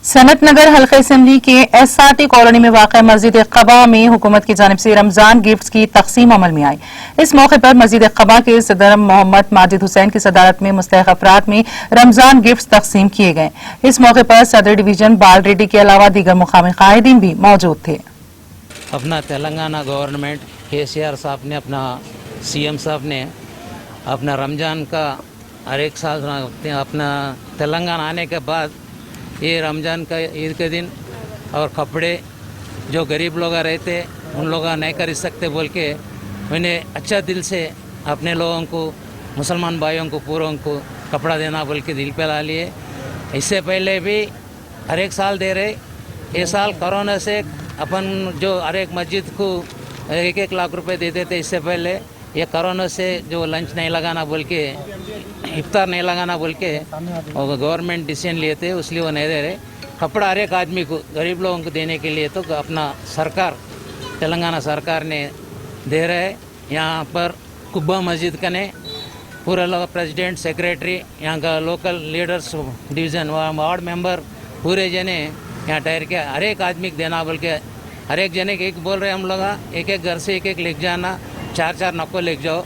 सनत नगर हल्का असेंबली के SRT colony में वाक़ मस्जिद क़बा में हुकूमत की जानिब से रमजान गिफ्ट्स की तकसीम अमल में आई। इस मौके पर मस्जिद क़बा के सदर मोहम्मद माजिद हुसैन की सदारत में मुस्तहिक़ अफराद में रमजान गिफ्ट्स तकसीम किए गए। इस मौके पर सदर डिवीजन बाल रेड्डी के अलावा दीगर मुकामी कायदीन भी मौजूद थे। अपना तेलंगाना गवर्नमेंट KCR साहब ने, अपना CM साहब ने अपना रमज़ान का हर एक साल अपना तेलंगाना आने के बाद ये रमज़ान का ईद के दिन और कपड़े जो गरीब लोग रहते उन लोग नहीं खरीद सकते बोल के उन्हें अच्छा दिल से अपने लोगों को, मुसलमान भाइयों को पूरों को कपड़ा देना बोल के दिल पे ला लिए। इससे पहले भी हर एक साल दे रहे। ये साल कोरोना से अपन जो हर एक मस्जिद को 1-1 लाख रुपए देते थे, इससे पहले ये कोरोना से जो लंच नहीं लगाना बोल के, इफ्तार नहीं लगाना बोल के और गवर्नमेंट डिसीजन लिए थे, इसलिए वो नहीं दे रहे। कपड़ा हर एक आदमी को, गरीब लोगों को देने के लिए तो अपना सरकार, तेलंगाना सरकार ने दे रहे। यहाँ पर कुब्बा मस्जिद का ने पूरा लोग, प्रेसिडेंट, सेक्रेटरी, यहाँ का local leaders, division ward member पूरे जने यहाँ ठहर के हर एक आदमी को देना बोल के, हर एक जने के एक बोल रहे हम लोग, एक एक घर से एक एक लेके जाना, 4-4 नको लेके जाओ।